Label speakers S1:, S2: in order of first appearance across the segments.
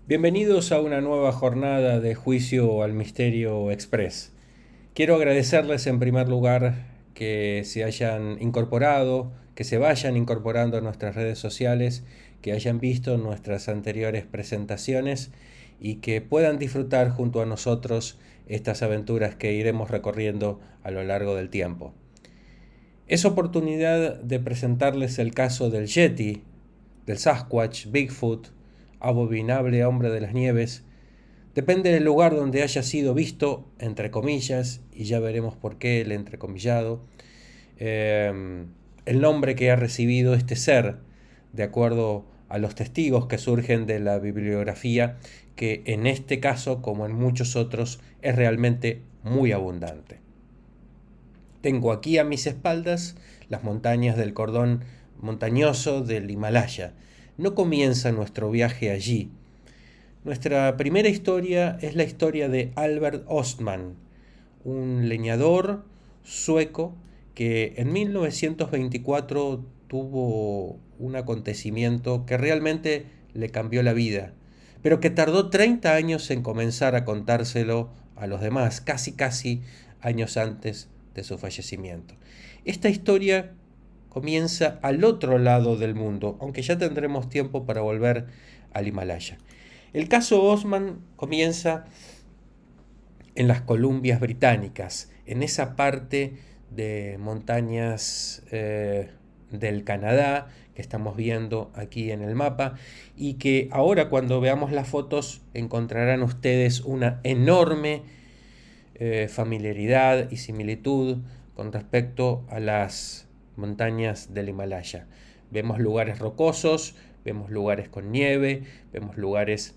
S1: Bienvenidos a una nueva jornada de Juicio al Misterio Express. Quiero agradecerles en primer lugar que se hayan incorporado, que se vayan incorporando a nuestras redes sociales, que hayan visto nuestras anteriores presentaciones y que puedan disfrutar junto a nosotros estas aventuras que iremos recorriendo a lo largo del tiempo. Es oportunidad de presentarles el caso del Yeti, del Sasquatch, Bigfoot, abominable hombre de las nieves. Depende del lugar donde haya sido visto, entre comillas, y ya veremos por qué el entrecomillado, el nombre que ha recibido este ser, de acuerdo a los testigos que surgen de la bibliografía, que en este caso, como en muchos otros, es realmente muy abundante. Tengo aquí a mis espaldas las montañas del cordón montañoso del Himalaya. No comienza nuestro viaje allí. Nuestra primera historia es la historia de Albert Ostman, un leñador sueco que en 1924 tuvo un acontecimiento que realmente le cambió la vida, pero que tardó 30 años en comenzar a contárselo a los demás, casi años antes de su fallecimiento. Esta historia comienza al otro lado del mundo, aunque ya tendremos tiempo para volver al Himalaya. El caso Osman comienza en las Columbias Británicas, en esa parte de montañas del Canadá que estamos viendo aquí en el mapa y que ahora cuando veamos las fotos encontrarán ustedes una enorme familiaridad y similitud con respecto a las montañas del Himalaya. Vemos lugares rocosos, vemos lugares con nieve, vemos lugares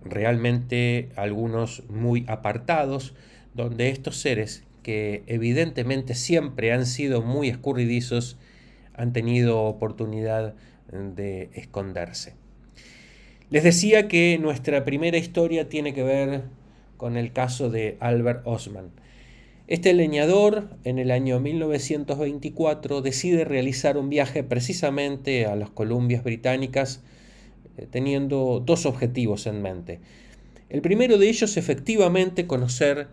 S1: realmente algunos muy apartados, donde estos seres, que evidentemente siempre han sido muy escurridizos, han tenido oportunidad de esconderse. Les decía que nuestra primera historia tiene que ver con el caso de Albert Ostman. Este leñador, en el año 1924, decide realizar un viaje precisamente a las Columbias Británicas, teniendo dos objetivos en mente. El primero de ellos, efectivamente, conocer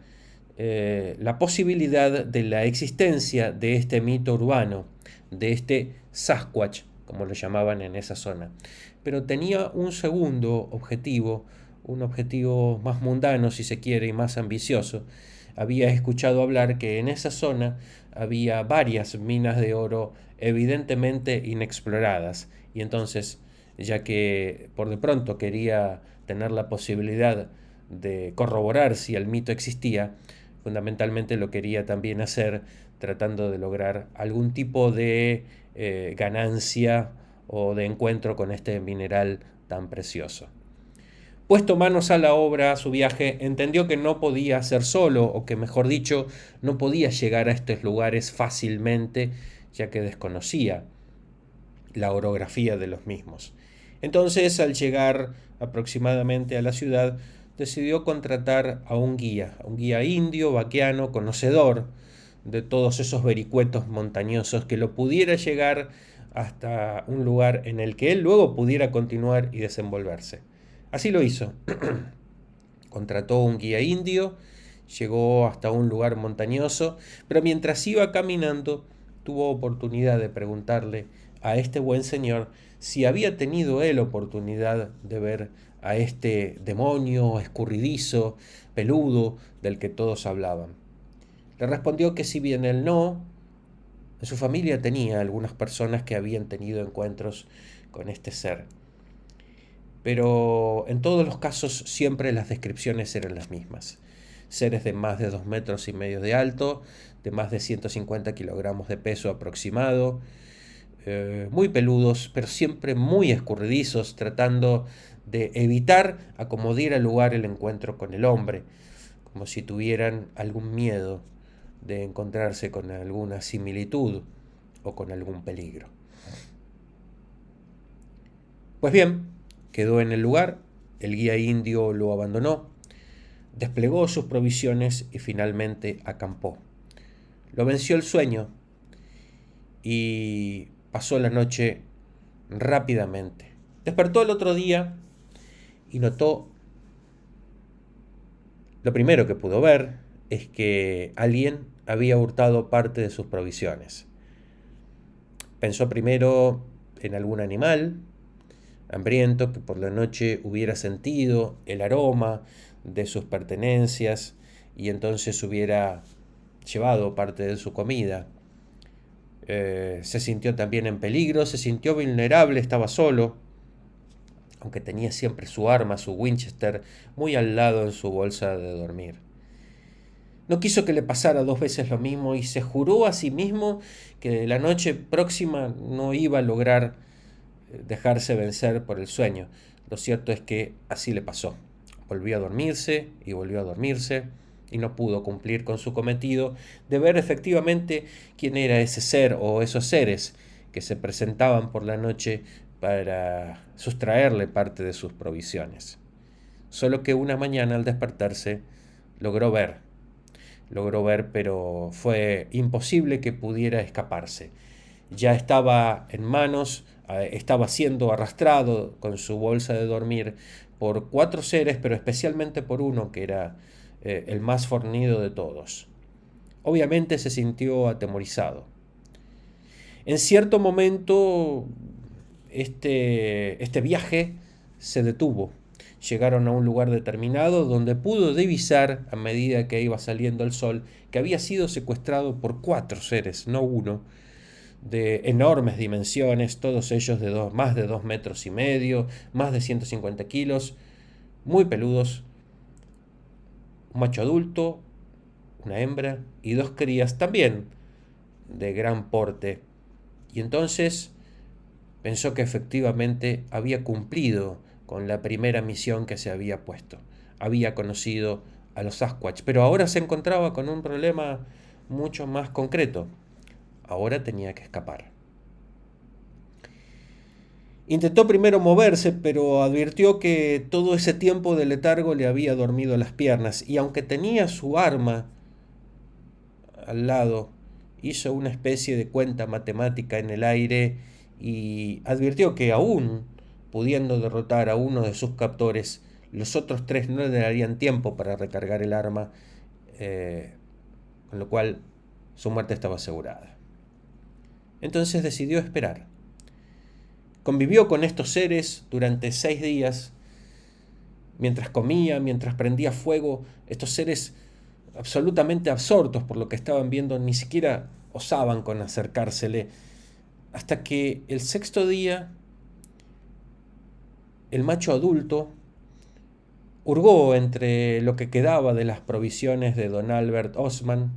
S1: la posibilidad de la existencia de este mito urbano, de este Sasquatch, como lo llamaban en esa zona. Pero tenía un segundo objetivo, un objetivo más mundano, si se quiere, y más ambicioso. Había escuchado hablar que en esa zona había varias minas de oro evidentemente inexploradas, y entonces, ya que por de pronto quería tener la posibilidad de corroborar si el mito existía, fundamentalmente lo quería también hacer tratando de lograr algún tipo de ganancia o de encuentro con este mineral tan precioso. Puesto manos a la obra, su viaje, entendió que no podía hacer solo, o que mejor dicho, no podía llegar a estos lugares fácilmente, ya que desconocía la orografía de los mismos. Entonces, al llegar aproximadamente a la ciudad, decidió contratar a un guía indio, vaqueano, conocedor de todos esos vericuetos montañosos, que lo pudiera llegar hasta un lugar en el que él luego pudiera continuar y desenvolverse. Así lo hizo. Contrató un guía indio, llegó hasta un lugar montañoso, pero mientras iba caminando tuvo oportunidad de preguntarle a este buen señor si había tenido él oportunidad de ver a este demonio escurridizo, peludo, del que todos hablaban. Le respondió que si bien él no, en su familia tenía algunas personas que habían tenido encuentros con este ser. Pero en todos los casos siempre las descripciones eran las mismas. Seres de más de 2,5 metros de alto, de más de 150 kilogramos de peso aproximado, muy peludos, pero siempre muy escurridizos, tratando de evitar a como diera lugar el encuentro con el hombre, como si tuvieran algún miedo de encontrarse con alguna similitud o con algún peligro. Pues bien, quedó en el lugar, el guía indio lo abandonó, desplegó sus provisiones y finalmente acampó. Lo venció el sueño y pasó la noche rápidamente. Despertó el otro día y notó, lo primero que pudo ver es que alguien había hurtado parte de sus provisiones. Pensó primero en algún animal hambriento que por la noche hubiera sentido el aroma de sus pertenencias y entonces hubiera llevado parte de su comida. Se sintió también en peligro, se sintió vulnerable, estaba solo, aunque tenía siempre su arma, su Winchester, muy al lado en su bolsa de dormir. No quiso que le pasara dos veces lo mismo y se juró a sí mismo que la noche próxima no iba a lograr dejarse vencer por el sueño. Lo cierto es que así le pasó. Volvió a dormirse y volvió a dormirse y no pudo cumplir con su cometido de ver efectivamente quién era ese ser o esos seres que se presentaban por la noche para sustraerle parte de sus provisiones. Solo que una mañana al despertarse logró ver, pero fue imposible que pudiera escaparse. Ya estaba en manos, estaba siendo arrastrado con su bolsa de dormir por cuatro seres, pero especialmente por uno que era el más fornido de todos. Obviamente se sintió atemorizado. En cierto momento este viaje se detuvo. Llegaron a un lugar determinado donde pudo divisar, a medida que iba saliendo el sol, que había sido secuestrado por cuatro seres, no uno, de enormes dimensiones, todos ellos de más de 2,5 metros, más de 150 kilos, muy peludos, un macho adulto, una hembra y dos crías también de gran porte. Y entonces pensó que efectivamente había cumplido con la primera misión que se había puesto. Había conocido a los Sasquatch, pero ahora se encontraba con un problema mucho más concreto. Ahora tenía que escapar. Intentó primero moverse, pero advirtió que todo ese tiempo de letargo le había dormido las piernas, y aunque tenía su arma al lado, hizo una especie de cuenta matemática en el aire y advirtió que aún pudiendo derrotar a uno de sus captores, los otros tres no le darían tiempo para recargar el arma, con lo cual su muerte estaba asegurada. Entonces decidió esperar. Convivió con estos seres durante 6 días, mientras comía, mientras prendía fuego. Estos seres absolutamente absortos por lo que estaban viendo, ni siquiera osaban con acercársele, hasta que el sexto día el macho adulto hurgó entre lo que quedaba de las provisiones de don Albert Ostman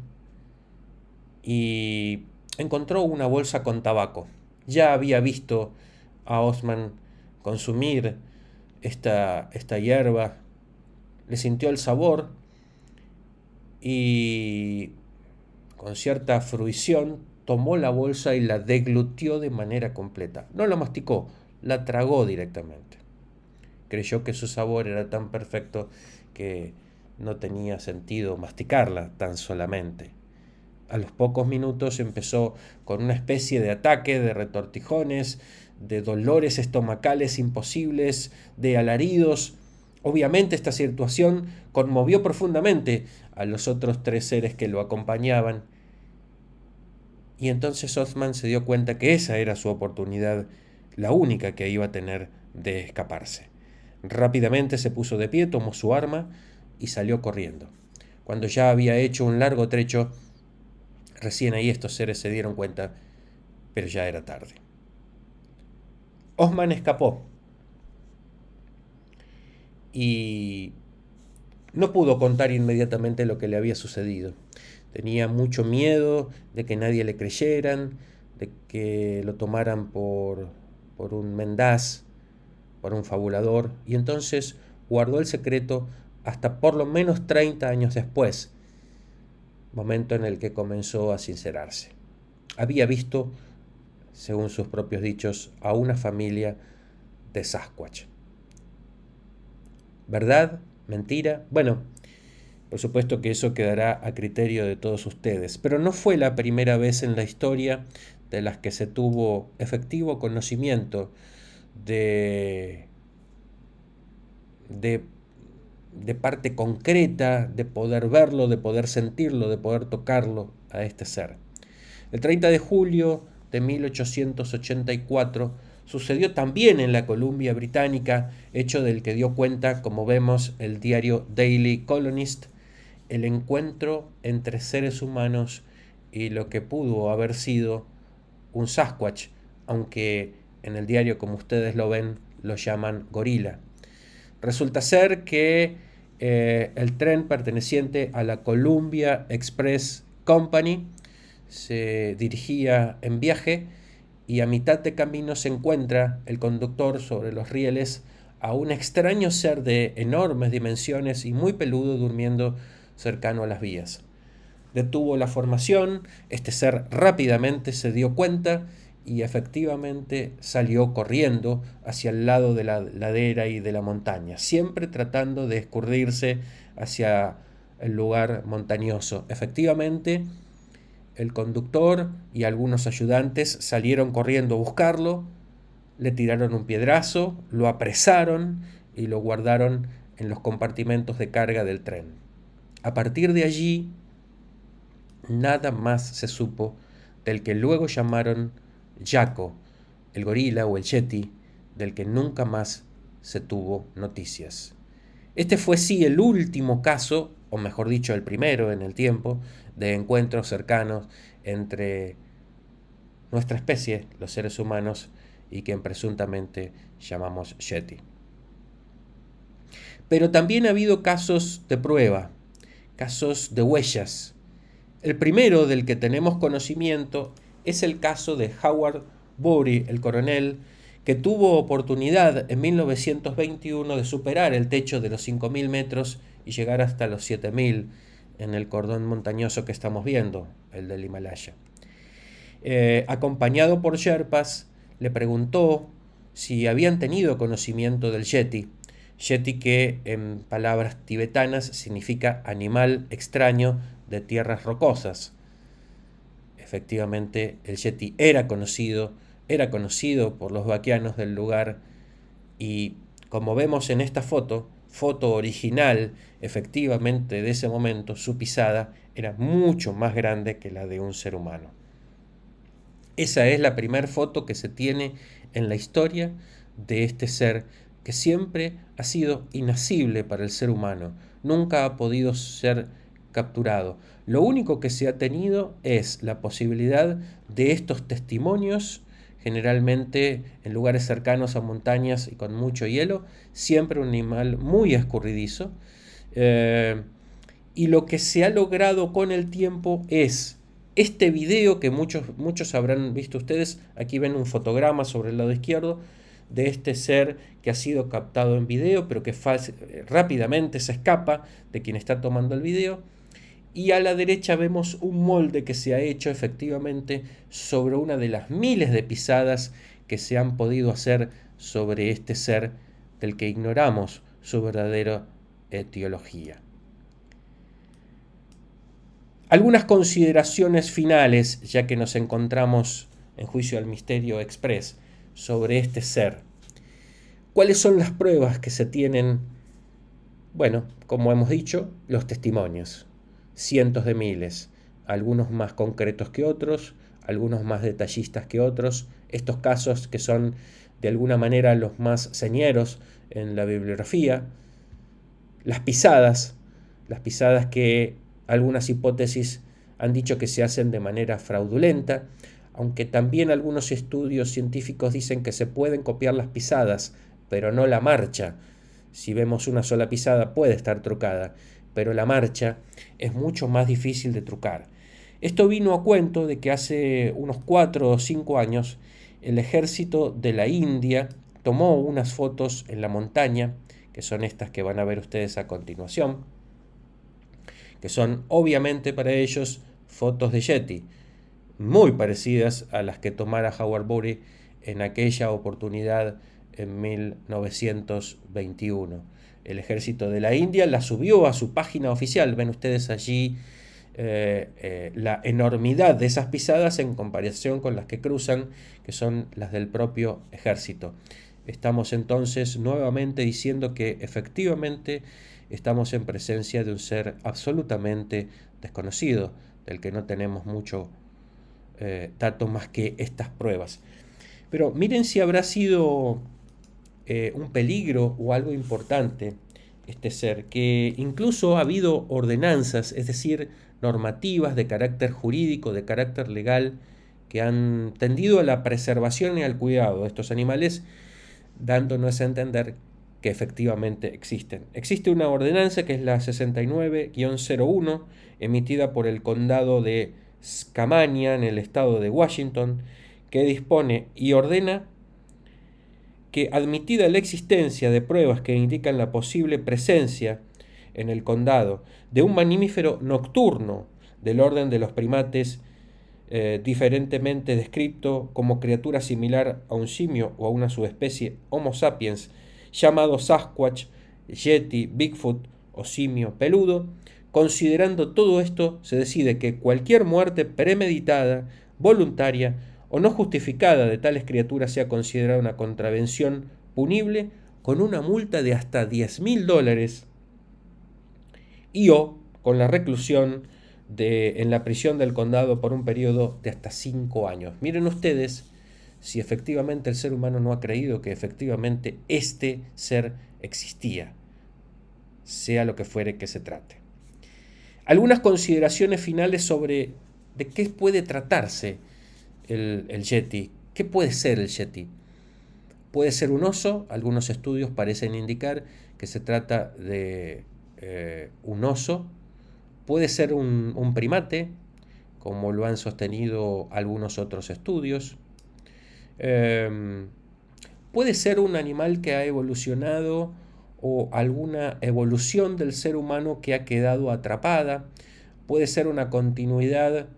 S1: y encontró una bolsa con tabaco. Ya había visto a Ostman consumir esta hierba, le sintió el sabor y con cierta fruición tomó la bolsa y la deglutió de manera completa. No la masticó, la tragó directamente. Creyó que su sabor era tan perfecto que no tenía sentido masticarla tan solamente. A los pocos minutos empezó con una especie de ataque de retortijones, de dolores estomacales imposibles, de alaridos. Obviamente esta situación conmovió profundamente a los otros tres seres que lo acompañaban. Y entonces Othman se dio cuenta que esa era su oportunidad, la única que iba a tener de escaparse. Rápidamente se puso de pie, tomó su arma y salió corriendo. Cuando ya había hecho un largo trecho, recién ahí estos seres se dieron cuenta, pero ya era tarde. Osman escapó y no pudo contar inmediatamente lo que le había sucedido. Tenía mucho miedo de que nadie le creyeran, de que lo tomaran por un mendaz, por un fabulador, y entonces guardó el secreto hasta por lo menos 30 años después, momento en el que comenzó a sincerarse. Había visto, según sus propios dichos, a una familia de Sasquatch. ¿Verdad? ¿Mentira? Bueno, por supuesto que eso quedará a criterio de todos ustedes, pero no fue la primera vez en la historia de las que se tuvo efectivo conocimiento de de, de parte concreta, de poder verlo, de poder sentirlo, de poder tocarlo a este ser. El 30 de julio de 1884 sucedió también en la Columbia Británica, hecho del que dio cuenta, como vemos, el diario Daily Colonist, el encuentro entre seres humanos y lo que pudo haber sido un Sasquatch, aunque en el diario, como ustedes lo ven, lo llaman gorila. Resulta ser que el tren perteneciente a la Columbia Express Company se dirigía en viaje y a mitad de camino se encuentra el conductor sobre los rieles a un extraño ser de enormes dimensiones y muy peludo durmiendo cercano a las vías. Detuvo la formación, este ser rápidamente se dio cuenta y efectivamente salió corriendo hacia el lado de la ladera y de la montaña, siempre tratando de escurrirse hacia el lugar montañoso. Efectivamente, el conductor y algunos ayudantes salieron corriendo a buscarlo, le tiraron un piedrazo, lo apresaron y lo guardaron en los compartimentos de carga del tren. A partir de allí, nada más se supo del que luego llamaron Jaco, el gorila o el yeti, del que nunca más se tuvo noticias. Este fue sí el último caso, o mejor dicho el primero en el tiempo, de encuentros cercanos entre nuestra especie, los seres humanos, y quien presuntamente llamamos yeti. Pero también ha habido casos de prueba, casos de huellas. El primero del que tenemos conocimiento es el caso de Howard Bury, el coronel, que tuvo oportunidad en 1921 de superar el techo de los 5.000 metros y llegar hasta los 7.000 en el cordón montañoso que estamos viendo, el del Himalaya. Acompañado por Sherpas, le preguntó si habían tenido conocimiento del Yeti. Yeti, que en palabras tibetanas significa animal extraño de tierras rocosas. Efectivamente, el Yeti era conocido por los vaquianos del lugar y, como vemos en esta foto original, efectivamente de ese momento, su pisada era mucho más grande que la de un ser humano. Esa es la primera foto que se tiene en la historia de este ser que siempre ha sido inasible para el ser humano, nunca ha podido ser capturado. Lo único que se ha tenido es la posibilidad de estos testimonios, generalmente en lugares cercanos a montañas y con mucho hielo, siempre un animal muy escurridizo. Y lo que se ha logrado con el tiempo es este video que muchos habrán visto ustedes. Aquí ven un fotograma sobre el lado izquierdo de este ser que ha sido captado en video, pero que rápidamente se escapa de quien está tomando el video. Y a la derecha vemos un molde que se ha hecho efectivamente sobre una de las miles de pisadas que se han podido hacer sobre este ser del que ignoramos su verdadera etiología. Algunas consideraciones finales, ya que nos encontramos en Juicio al Misterio Express, sobre este ser. ¿Cuáles son las pruebas que se tienen? Bueno, como hemos dicho, los testimonios. Cientos de miles, algunos más concretos que otros, algunos más detallistas que otros. Estos casos que son de alguna manera los más señeros en la bibliografía. Las pisadas que algunas hipótesis han dicho que se hacen de manera fraudulenta, aunque también algunos estudios científicos dicen que se pueden copiar las pisadas, pero no la marcha. Si vemos una sola pisada puede estar trucada, pero la marcha es mucho más difícil de trucar. Esto vino a cuento de que hace unos 4 o 5 años el ejército de la India tomó unas fotos en la montaña, que son estas que van a ver ustedes a continuación, que son obviamente para ellos fotos de Yeti, muy parecidas a las que tomara Howard Bury en aquella oportunidad en 1921. El ejército de la India la subió a su página oficial. Ven ustedes allí la enormidad de esas pisadas en comparación con las que cruzan, que son las del propio ejército. estamos entonces nuevamente diciendo que efectivamente estamos en presencia de un ser absolutamente desconocido, del que no tenemos mucho dato más que estas pruebas. Pero miren si habrá sido un peligro o algo importante este ser, que incluso ha habido ordenanzas, es decir, normativas de carácter jurídico, de carácter legal, que han tendido a la preservación y al cuidado de estos animales, dándonos a entender que efectivamente existen. Existe una ordenanza que es la 69-01, emitida por el condado de Skamania en el estado de Washington, que dispone y ordena que, admitida la existencia de pruebas que indican la posible presencia en el condado de un mamífero nocturno del orden de los primates, diferentemente descrito como criatura similar a un simio o a una subespecie Homo sapiens, llamado Sasquatch, Yeti, Bigfoot o simio peludo, considerando todo esto, se decide que cualquier muerte premeditada, voluntaria o no justificada de tales criaturas sea considerada una contravención punible con una multa de hasta $10.000 y o con la reclusión en la prisión del condado por un periodo de hasta 5 años. Miren ustedes si efectivamente el ser humano no ha creído que efectivamente este ser existía, sea lo que fuere que se trate. Algunas consideraciones finales sobre de qué puede tratarse el Yeti. ¿Qué puede ser el Yeti? Puede ser un oso. Algunos estudios parecen indicar que se trata de un oso. Puede ser un primate, como lo han sostenido algunos otros estudios. Puede ser un animal que ha evolucionado o alguna evolución del ser humano que ha quedado atrapada. Puede ser una continuidad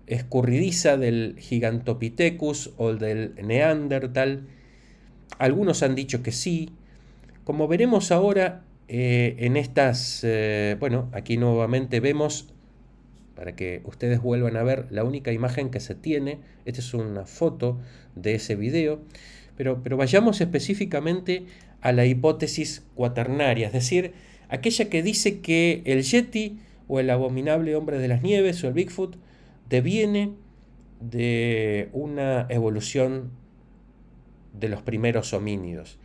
S1: escurridiza del Gigantopithecus o del Neandertal. Algunos han dicho que sí. Como veremos ahora en estas, bueno, aquí nuevamente vemos, para que ustedes vuelvan a ver la única imagen que se tiene. Esta es una foto de ese video. Pero vayamos específicamente a la hipótesis cuaternaria, es decir, aquella que dice que el Yeti o el abominable hombre de las nieves o el Bigfoot deviene de una evolución de los primeros homínidos.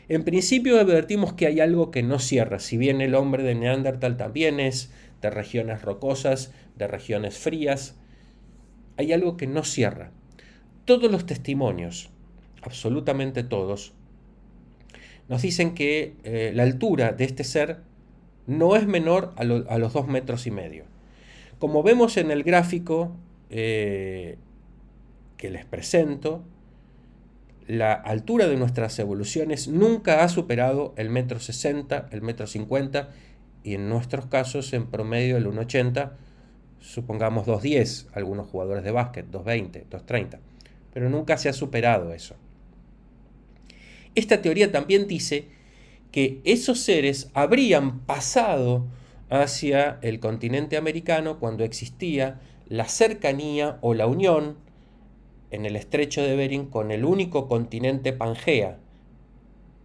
S1: En principio advertimos que hay algo que no cierra, si bien el hombre de Neandertal también es de regiones rocosas, de regiones frías, hay algo que no cierra. Todos los testimonios, absolutamente todos, nos dicen que la altura de este ser no es menor a los 2,5 metros. Como vemos en el gráfico que les presento, la altura de nuestras evoluciones nunca ha superado el 1,60 m, el 1,50 m, y en nuestros casos en promedio el 1,80 m, supongamos 2,10 m, algunos jugadores de básquet, 2,20 m, 2,30 m, pero nunca se ha superado eso. Esta teoría también dice que esos seres habrían pasado hacia el continente americano cuando existía la cercanía o la unión en el estrecho de Bering con el único continente Pangea,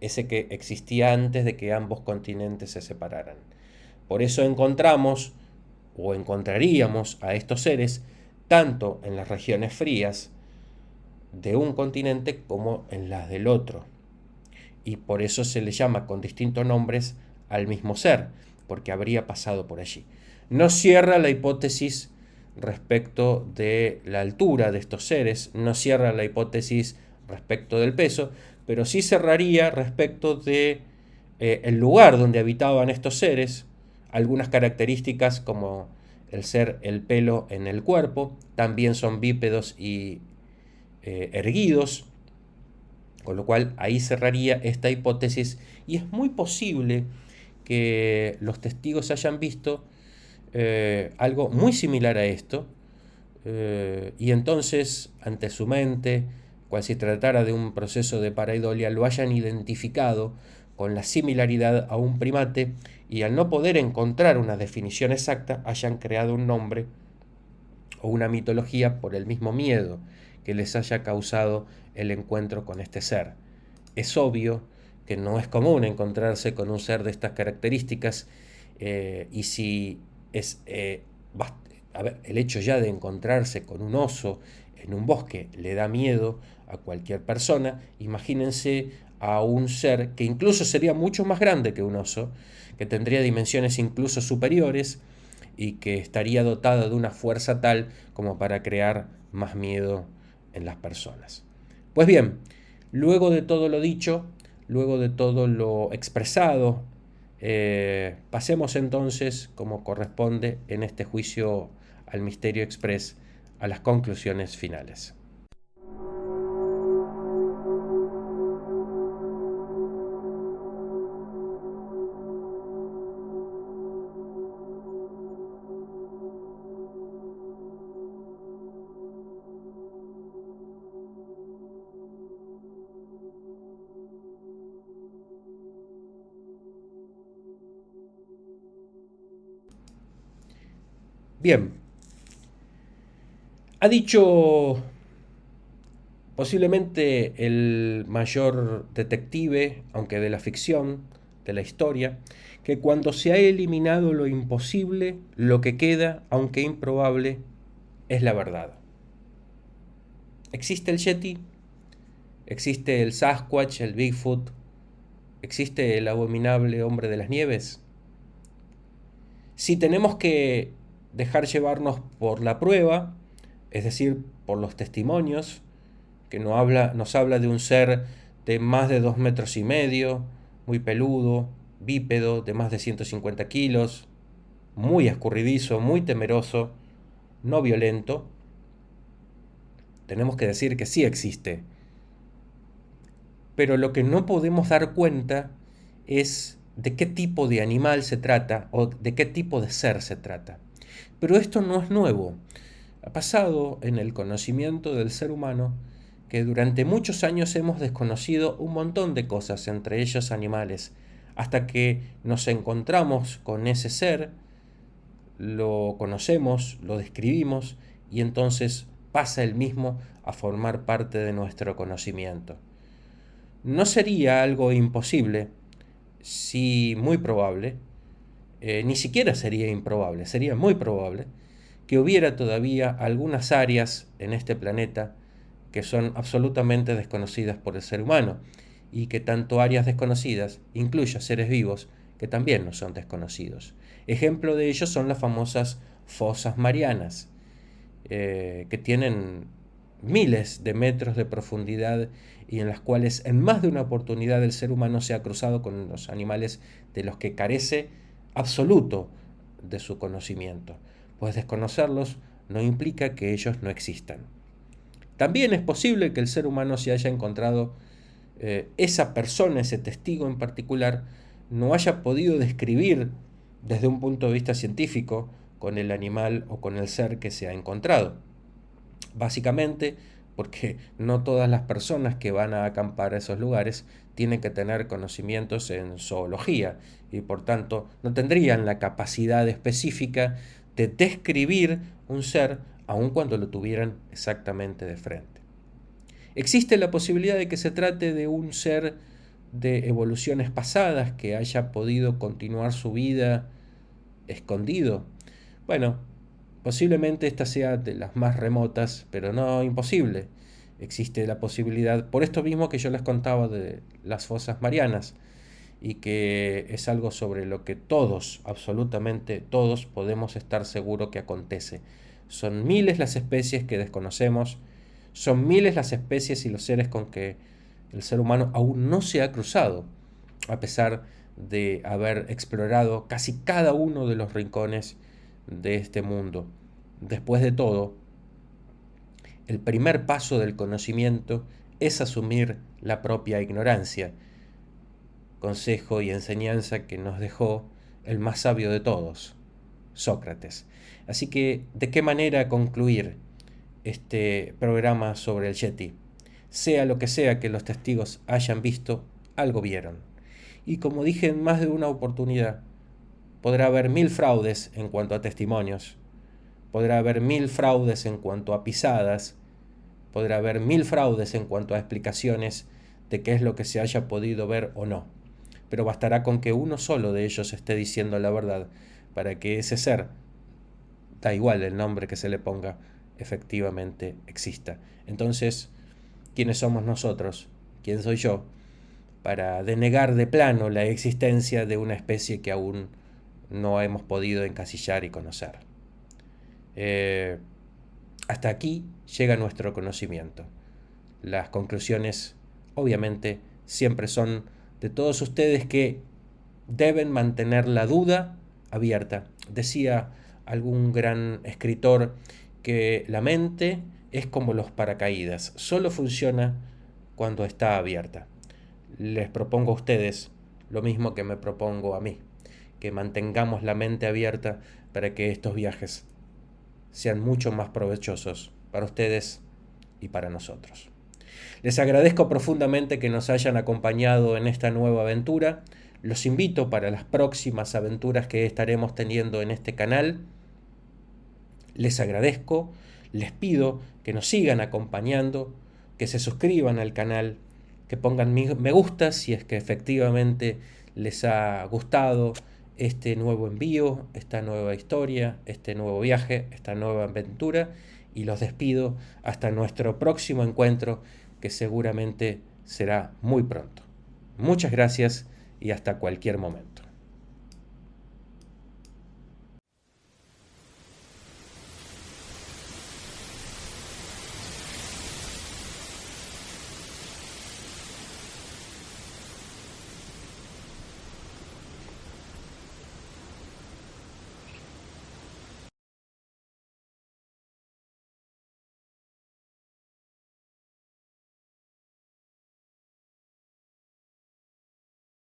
S1: ese que existía antes de que ambos continentes se separaran. Por eso encontramos o encontraríamos a estos seres tanto en las regiones frías de un continente como en las del otro. Y por eso se le llama con distintos nombres al mismo ser, porque habría pasado por allí. No cierra la hipótesis respecto de la altura de estos seres, no cierra la hipótesis respecto del peso, pero sí cerraría respecto de el lugar donde habitaban estos seres, algunas características como el pelo en el cuerpo, también son bípedos y erguidos, con lo cual ahí cerraría esta hipótesis y es muy posible que los testigos hayan visto algo muy similar a esto y entonces ante su mente, cual si tratara de un proceso de pareidolia, lo hayan identificado con la similaridad a un primate y al no poder encontrar una definición exacta hayan creado un nombre o una mitología por el mismo miedo que les haya causado el encuentro con este ser. es obvio que no es común encontrarse con un ser de estas características, y si es, a ver, el hecho ya de encontrarse con un oso en un bosque le da miedo a cualquier persona, imagínense a un ser que incluso sería mucho más grande que un oso, que tendría dimensiones incluso superiores y que estaría dotada de una fuerza tal como para crear más miedo en las personas. Pues bien, luego de todo lo dicho, luego de todo lo expresado, pasemos entonces, como corresponde en este juicio al Misterio Express, a las conclusiones finales. Bien, ha dicho posiblemente el mayor detective, aunque de la ficción, de la historia, que cuando se ha eliminado lo imposible, lo que queda, aunque improbable, es la verdad. ¿Existe el Yeti? ¿Existe el Sasquatch, el Bigfoot? ¿Existe el abominable hombre de las nieves? Si tenemos que dejar llevarnos por la prueba, es decir, por los testimonios, que nos habla de un ser de más de 2,5 metros, muy peludo, bípedo, de más de 150 kilos, muy escurridizo, muy temeroso, no violento, tenemos que decir que sí existe. Pero lo que no podemos dar cuenta es de qué tipo de animal se trata o de qué tipo de ser se trata. Pero esto no es nuevo. Ha pasado en el conocimiento del ser humano que durante muchos años hemos desconocido un montón de cosas, entre ellos animales, hasta que nos encontramos con ese ser, lo conocemos, lo describimos y entonces pasa el mismo a formar parte de nuestro conocimiento. No sería algo imposible, sí muy probable, ni siquiera sería improbable, sería muy probable que hubiera todavía algunas áreas en este planeta que son absolutamente desconocidas por el ser humano y que tanto áreas desconocidas incluya seres vivos que también no son desconocidos. Ejemplo de ello son las famosas fosas marianas, que tienen miles de metros de profundidad y en las cuales en más de una oportunidad el ser humano se ha cruzado con los animales de los que carece absoluto de su conocimiento, pues desconocerlos no implica que ellos no existan. También es posible que el ser humano se haya encontrado, esa persona, ese testigo en particular, no haya podido describir desde un punto de vista científico con el animal o con el ser que se ha encontrado. Básicamente porque no todas las personas que van a acampar a esos lugares tienen que tener conocimientos en zoología y por tanto no tendrían la capacidad específica de describir un ser aun cuando lo tuvieran exactamente de frente. Existe la posibilidad de que se trate de un ser de evoluciones pasadas que haya podido continuar su vida escondido. Bueno, posiblemente esta sea de las más remotas, pero no imposible. Existe la posibilidad, por esto mismo que yo les contaba de las fosas marianas, y que es algo sobre lo que todos, absolutamente todos, podemos estar seguros que acontece. Son miles las especies que desconocemos, son miles las especies y los seres con que el ser humano aún no se ha cruzado, a pesar de haber explorado casi cada uno de los rincones de este mundo. Después de todo, el primer paso del conocimiento es asumir la propia ignorancia, consejo y enseñanza que nos dejó el más sabio de todos, Sócrates. Así que, ¿de qué manera concluir este programa sobre el Yeti? Sea lo que sea que los testigos hayan visto, algo vieron. Y como dije en más de una oportunidad, podrá haber 1000 fraudes en cuanto a testimonios, podrá haber 1000 fraudes en cuanto a pisadas, podrá haber 1000 fraudes en cuanto a explicaciones de qué es lo que se haya podido ver o no. Pero bastará con que uno solo de ellos esté diciendo la verdad para que ese ser, da igual el nombre que se le ponga, efectivamente exista. Entonces, ¿quiénes somos nosotros? ¿Quién soy yo para denegar de plano la existencia de una especie que aún no hemos podido encasillar y conocer? Hasta aquí llega nuestro conocimiento. Las conclusiones, obviamente, siempre son de todos ustedes que deben mantener la duda abierta. Decía algún gran escritor que la mente es como los paracaídas, solo funciona cuando está abierta. Les propongo a ustedes lo mismo que me propongo a mí, que mantengamos la mente abierta para que estos viajes sean mucho más provechosos para ustedes y para nosotros. Les agradezco profundamente que nos hayan acompañado en esta nueva aventura. Los invito para las próximas aventuras que estaremos teniendo en este canal. Les agradezco, les pido que nos sigan acompañando, que se suscriban al canal, que pongan me gusta si es que efectivamente les ha gustado este nuevo envío, esta nueva historia, este nuevo viaje, esta nueva aventura, y los despido hasta nuestro próximo encuentro, que seguramente será muy pronto. Muchas gracias y hasta cualquier momento.